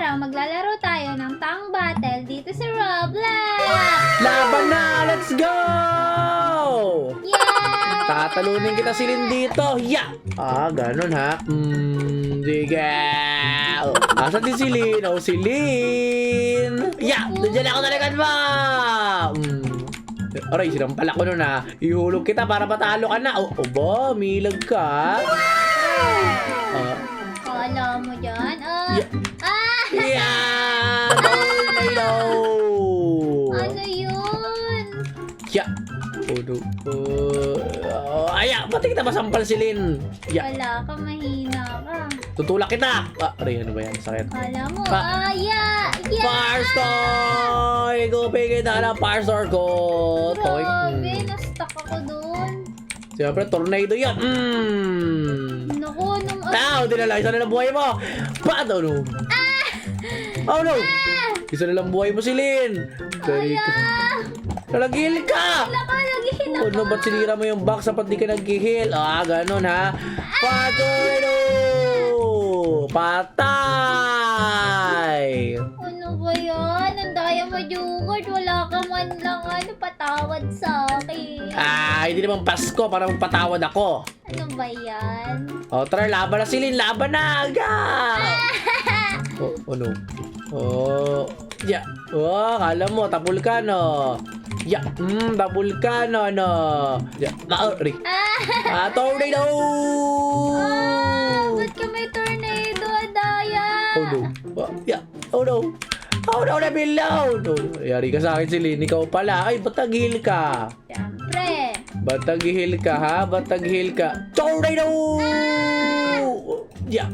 araw, maglalaro tayo ng tang battle dito sa Roblox! Laban na! Let's go! Yeah! Tatalunin kita silin dito. Yeah! Ganun ha. Sige. Asan si Silin? Oh, Silin! Yeah! Nandiyan ako talaga ba? Aray, sinampala ko nun ha. Ihulog kita para matalo ka na. Ba? Milag ka? Kala mo dyan? Yeah! Tornado! Ano yun? Yeah! Pati kita masampal silin. Yeah! Wala ka, mahina ka. Tutulak kita! Aray, ano ba yan? Sakit. Kala mo, Yeah! Firestar! Igupin kita na Firestar ko! Grabe, na-stuck ako dun. Siyempre, tornado yan! Naku, nung... Dinala, isa na lang buhay mo! Ba't? Oh no! Oh no! Isa na lang buhay mo, Silin! Nalagil ka! Nagihil Oh no, ba't sinira mo yung box? Sapat di ka nag-heal? Ganun ha? Tornado! Patay! Ano ba yan? Ang daya mo, Jugard. Wala ka man lang patawad sa akin. Hindi naman Pasko para magpatawad ako. Ano ba yan? Tara, laban na Silin! Laban na! No. Yeah. Kala mo, tapul ka, no? Yeah. Tapul ka, no? Yeah. Tornado! Ba't ka may tornado? Ang daya! Oh no. Yeah. Oh no. Oh no, nabilaw! Yari ka sa akin, Silin. Ikaw pala. Ay, ba't nag-heal ka? Siyempre. Ba't nag-heal ka, ha? Ba't nag-heal ka? Tornado! Yeah.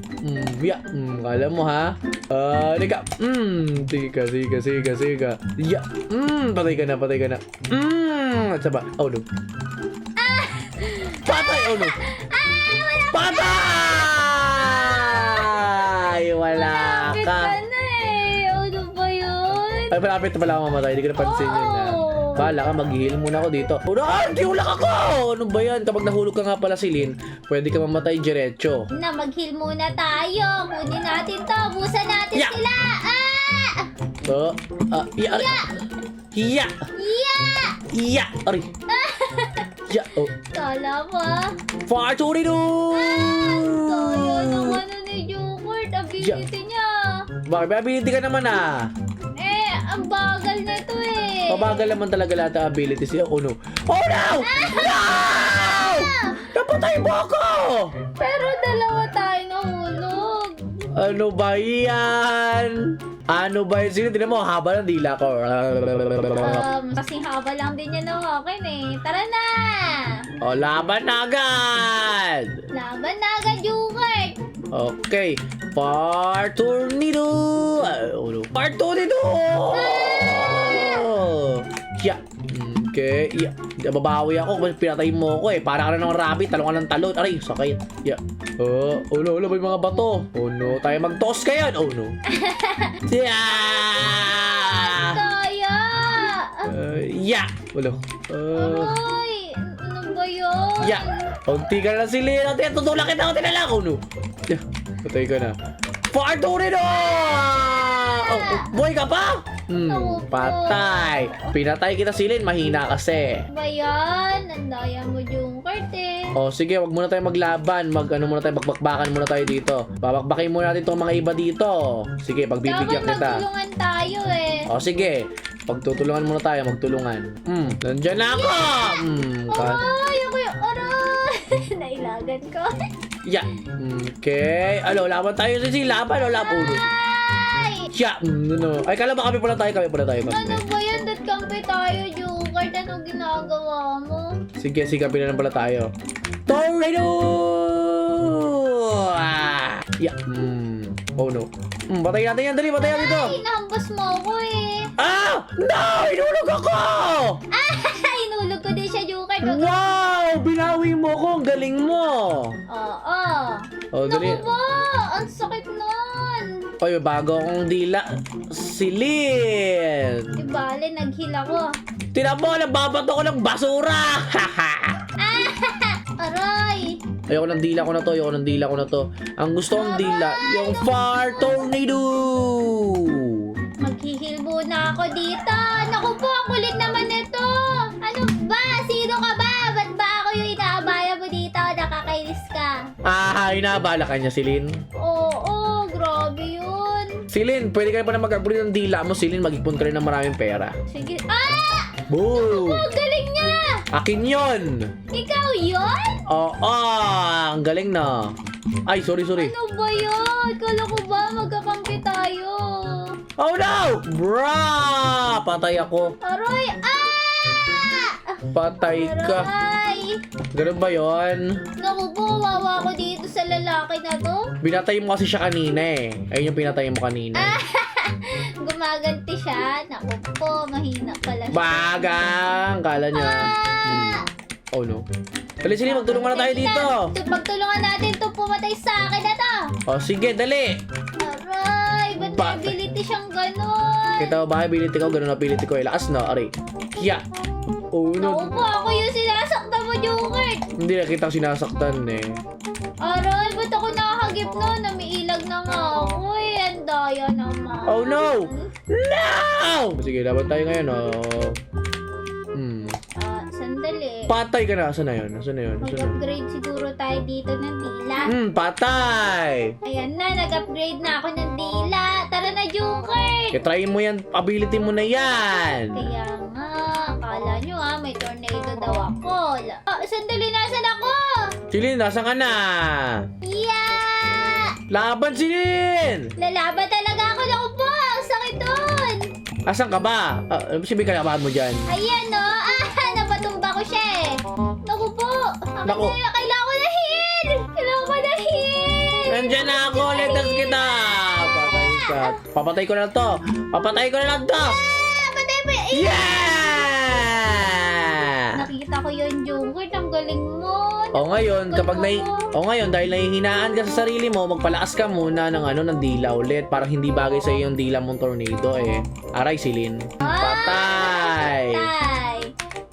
Kala mo, ha? Nika. Sige. Yeah. Patay ka na. At saba. Oh, no. Patay! Oh, no. Patay! Wala ka. Ano ba yun? Ay, malapit na pala ako mamatay. Hindi ko napansin yun na. Bahala ka, mag-heal muna ako dito. Hulak ako! Ano ba yan? Kapag nahulog ka nga pala, Silin, pwede ka mamatay diretso. Mag-heal muna tayo. Kunin natin to. Busan natin sila. Ari. Kala mo. Tornado! Kaya naman ni Jugard. Ability niya. Bakit? May ability ka naman Ang bagal na ito Mabagal naman talaga lahat ang abilities niya. Oh no! Oh no! No! Napatay mo ako! Pero dalawa tayo nahulog. Ano ba yan? Sino? Tinan mo, haba ng dila ko. Kasing haba lang din yan ng akin Tara na! Laban na agad! Laban na agad, Jugard! Okay. Tornado! Tornado! Yeah. Okay. Yeah. Babawi ako kasi pinatay mo ako Para ka na ng rabbit. Talong ka ng talon. Aray, sakit. Yeah. Oh no, may mga bato. Oh no, tayo mag-toss kayo. Oh no. Yeah! Kaya! Yeah! Ay! Ano ba yun? Yeah! Unti ka na Silin. Tutulak kita. Unti na lang. Oh no. Yeah. Patay ka na. Tornado! Buhay ka pa? Patay. Pinatay kita Silin. Mahina kasi. Ano ba yan? Ang daya mo, Jugard Sige, wag muna tayo maglaban. Magbakbakan muna tayo dito. Babakbakin muna natin itong mga iba dito. Sige, pagbibigyan kita. Dapat magtulungan tayo Sige. Pagtutulungan muna tayo, magtulungan. Nandiyan na ako! Aray! Ako yung aray! Nailagan ko. Yeah. Okay. Laban tayo sa laban o laban? Yeah. No. Ay, kala ba kami pala tayo? Ano ba yan? Kampi tayo, Jugard. Ano ginagawa mo? Sige, sikapin na lang pala tayo. Tornado! Yeah. Oh no. Patay natin yan. Dali, patay natin ito. Ay, nahambas mo ako No! Inulog ako! Inulog ko din siya, Jugard. Wow! Binawi mo ko. Ang galing mo. Oo. Dali. Naku ba? Ang sakit nun. Ay, bago akong dila. Silin! Bale, nag-heal ako. Tinan mo, nababato ko ng basura! Aray! Ayoko ng dila ko na to. Ang gusto kong dila, yung Fire Tornado! dito. Naku po, ang kulit naman ito. Ano ba? Sino ka ba? Ba't ba ako yung inaabaya mo dito? Nakakainis ka. Inaabala ka niya, Silin. Oo, grabe yun. Silin, pwede ka na pa na mag-upgrade ng dila mo, Silin. Mag-ipon ka rin ng maraming pera. Sige. Ah! Boo! Oh, galing niya! Akin yun! Ikaw yun? Oo, ang galing na. Ay, sorry. Ano ba yun? Kala ko ba magkakampi tayo? Oh no! Bra! Patay ako. Aroy! Ah! Patay ka. Aray! Ganun ba yun? Naku po, wawa ko dito sa lalaki na to. Binatay mo kasi siya kanina eh. Ayun yung pinatay mo kanina. Gumaganti siya. Naku po, mahina pala siya. Bagang! Kala niya. Ah! Oh no. Dali, sige, magtulungan na tayo dito. Pagtulungan natin to pumatay sa akin na to. Oh, sige, dali. Aray, ba't may Patay. ability siyang ganon? Kita mo ba, ability ko, ganun ang ability ko. Lakas na, aray. Hiya. Oh no. Naku po, ako yung sinasaktan mo, Joker. Hindi na kita sinasaktan eh. Aray, ba't ako nakakagip nun? Namiilag na nga ako eh. Ang daya naman. Oh no! No! Sige, laban tayo ngayon, oh. Sandali. Patay ka na. Saan na yun? Nasaan na yun? Nasaan na yun? Mag-upgrade siguro tayo dito ng dila. Patay! Ayan na, nag-upgrade na ako ng dila. Tara na, Joker! Try mo yan, ability mo na yan. Kaya nga, akala nyo may tornado daw ako. Sandali, nasan ako? Silin, nasaan ka na? Yeah! Laban, Silin! Lalaban talaga ako. Naku po, ang sakit dun. Asan ka ba? Sabi ka laban mo dyan. Ayan no, napatumba ko siya eh. Naku po, Naku. kailangan ko na heal. Kailangan ko na heal. Nandyan na ako, letas kita! Patay ka. Papatay ko na lang to. Papatay ko na lang to. Patay mo. Yeah! Nakita ko yun, Joker. Ang galing mo. Ngayon, dahil nahihinaan ka sa sarili mo, magpalakas ka muna ng dila ulit. Parang hindi bagay sa yung dila mong tornado eh. Aray, Silin. Patay! Patay.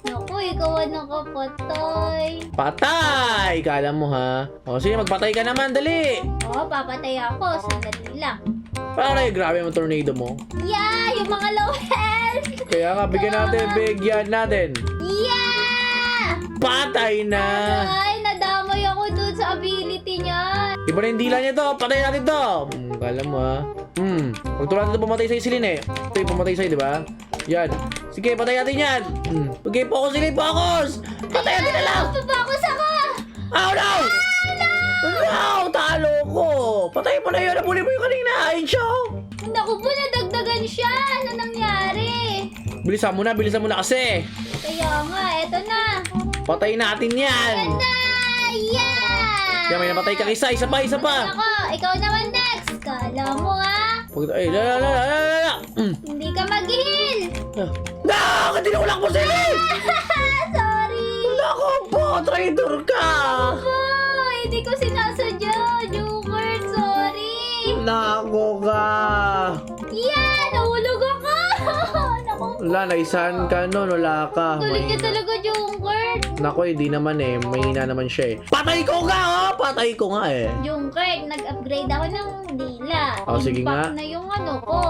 Naku, ikaw ang nakapatay. Patay! Kala mo ha? O sige, magpatay ka naman, dali! Papatay ako. Sandali lang. Aray, grabe yung tornado mo. Yeah, yung mga low health. Kaya nga, bigyan natin. Yeah! Patay na! Ay, nadamay ako dun sa ability niya. Iba na yung dila niya to. Patay natin to. Kala mo ha. Pagtulad natin pumatay sa'yo, Silin eh. Ito yung pumatay sa'yo, di ba? Yan. Sige, patay natin yan. Okay, focus, Silin, focus! Patay natin na lang! Papakos ako! Oh no! No! Talo ko! Patay mo na yun. Napuli mo yung kanina. Ayun siya. Naku po, nadagdagan siya. Ano nangyari? Bilisan mo na kasi. Kaya nga, eto na. Patay natin yan. Yan na! Yeah! Yan, may napatay ka isa pa. Ako, ikaw naman next. Kala mo Ay, la. hindi ka mag-heal. No! Tinulak mo sila! Sorry. Nako po! Traitor ka! Po, hindi ko sinasadya. Joker, sorry. Nako ka! Yeah, nahulog ako. Naku, Wala, naisahan ka nun. Wala ka. tulig ka talaga, Joker. Nako, hindi naman eh. Mahina naman siya eh. Patay ko nga oh! Patay ko nga eh. Joker, nag-upgrade ako ng dila. Oh, sige nga. Impact na yung ano ko.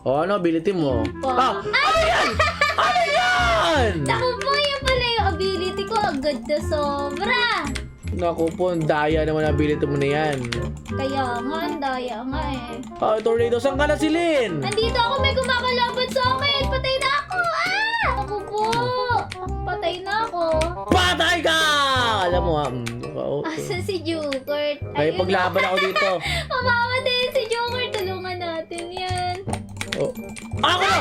O ano, ability mo? Pa. Ano yan? Ano yan? Naku po, yun pala yung ability ko. Ang ganda sobra. Naku po, ang daya naman ang ability mo na yan. Kaya nga, ang daya nga eh. Tornado, saan ka na, Silin? Nandito ako, may kumakalaban sa akin. Patay na ako. Naku po. Patay na ako. Patay ka! Alam mo ha. Asan si Joker? Ay, paglaban ako dito. Mamamatay si Joker. Tulungan natin yan. Oh. Ako na!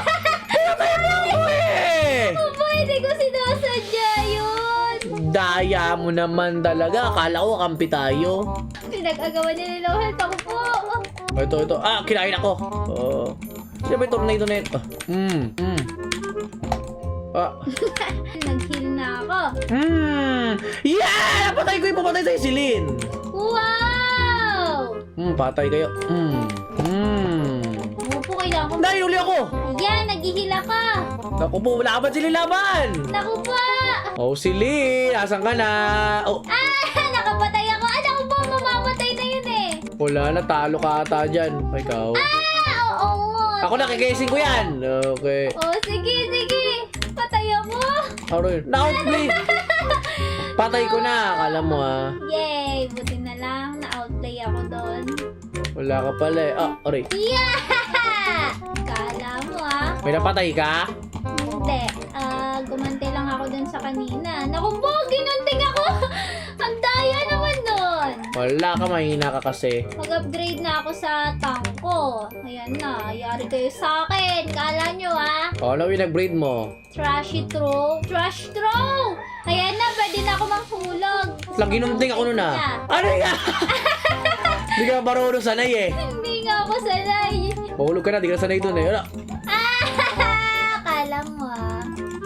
Pinatay mo ako eh! Opo, hindi ko sinasadya yun. Daya mo naman talaga. Akala ko kampi tayo. Pinag-agawan niya ni Lowell. Ako po. Ito. Kinain ako. Sino ba yung tornado na ito? Nag-heal na ako. Yeah! Napatay ko yung pumatay sa'yo, Silin. Wow! Patay kayo. Opo, kailangan ko. Dahil uli ako! Ayan, nag-hila ka. Naku po, laban Silin, laban! Naku po. Oh, Silin! Asan ka na? Oh, Nakapatay ako. Naku po, mamamatay na yun eh. wala na, talo ka ata dyan. Ikaw. Oo nga. Ako na, kikisin ko yan. Okay. Oh, sige, sige. Patay ako. Aroy, na-outplay. Patay ko na, akala mo ah. Yay! Buti na lang. Na-outplay ako doon. Wala ka pala eh. Ah, aray. Yeah! Kala mo May napatay ka? Hindi. Gumante lang ako dun sa kanina. Naku po, ginunting ako. Ang daya naman nun. Wala ka, mahina ka kasi. Mag-upgrade na ako sa tank ko. Ayan na, yari kayo sa akin. Kala nyo Ano yung nag-breed mo? Trashy throw. Trash throw! Ayan na, pwede na ako manghulog. Lang, ginunting ako nun ah. Ano yan? Hindi ka marunong sanay eh. Hindi nga ako sanay. Mahulog ka na, di ka sanay dun eh. Wala. Kala mo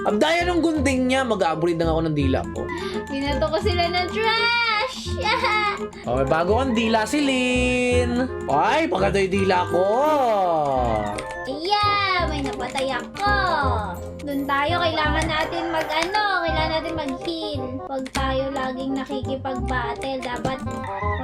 Ang daya ng gunting niya, mag-upgrade na ako ng dila ko. Binato ko sila ng trash. Okay, bago kang dila si Lynn. Ay, pagkada yung dila ko. Yeah, may napatay ako. Doon tayo, kailangan natin kailangan natin mag-heal. Pag tayo laging nakikipag-battle, dapat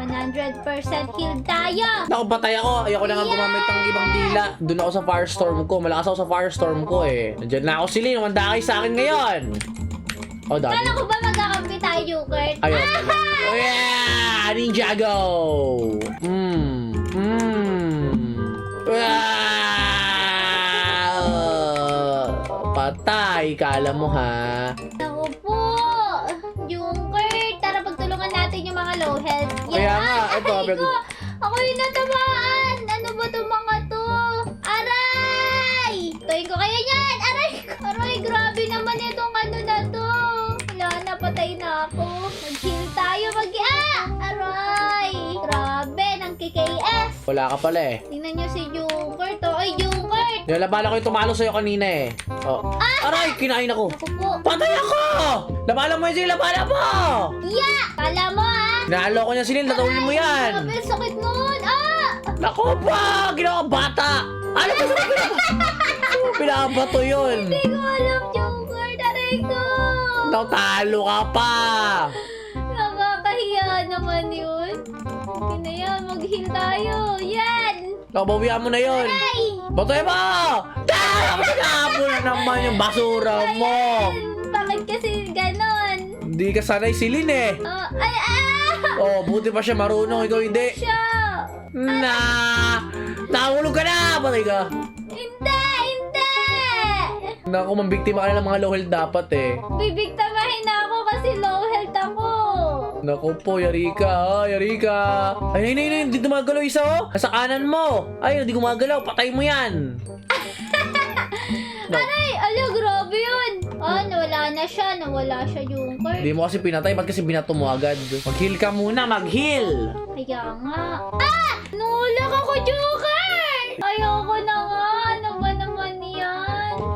100% heal tayo. Naku, patay ako. Ayoko na nga gumamit ng ibang dila. Doon ako sa firestorm ko. Malakas ako sa firestorm ko eh. Nandiyan na ako si Lynn. Umanda kayo sa akin ngayon. Oh, dami. Kala ko ba magkakampi tayo, Kurt? Ayaw pala. Oh, yeah! Ninjago! Patay, kala mo ha? Naku po! Yung Kurt, tara pagtulungan natin yung mga low health. Kaya nga, ito. Aray ko! Ako yung natamaan! Ano ba itong mga to? Aray! Tuwing ko kaya yan! Aray! Aray, grabe naman itong ano na to! Wala na, patay na ako. Mag-heal tayo, Aray! Grabe, ng KKS! Wala ka pala eh. Tingnan nyo si Junkert, oh. Ay, Junkert! Nalabala ko yung tumalo sa'yo kanina eh. Oh. Aray, kinain ako. Ako po. Patay ako! Labala mo yun sila, labala mo! Yeah! Kala mo, Nalo ko niya sila, latawin mo yan. Grabe, sakit nun! Naku pa! Ginawa bata! Ano ba sa pinabato yun? Hindi ko alam, Junkert! Aray ko! Talo ka pa! Nakakahiya naman yun. Hindi na yan, mag-heal tayo. Yan! Nakabawian mo na yun. Ay! Batoy mo! Tinapon na naman yung basura mo! Bakit kasi ganon? Hindi ka sanay silin eh. Oh, buti pa siya marunong, ikaw hindi. Siya! Nahulog ka na! Patay ka. Hindi! Hindi! Naku, mambiktima ka na ng mga low health dapat eh. Bibiktamahin na ako kasi low health ako. Naku po, yari ka, yari ka. Ay, hindi gumagalaw isa oh. Nasa kanan mo. Ay, hindi gumagalaw, patay mo yan. Aray! Ala, grabe yun! Nawala na siya. Nawala siya yung Kurt. Hindi mo kasi pinatay, ba't kasi binato mo agad? Mag-heal ka muna, mag-heal! Kaya nga. Nulak ako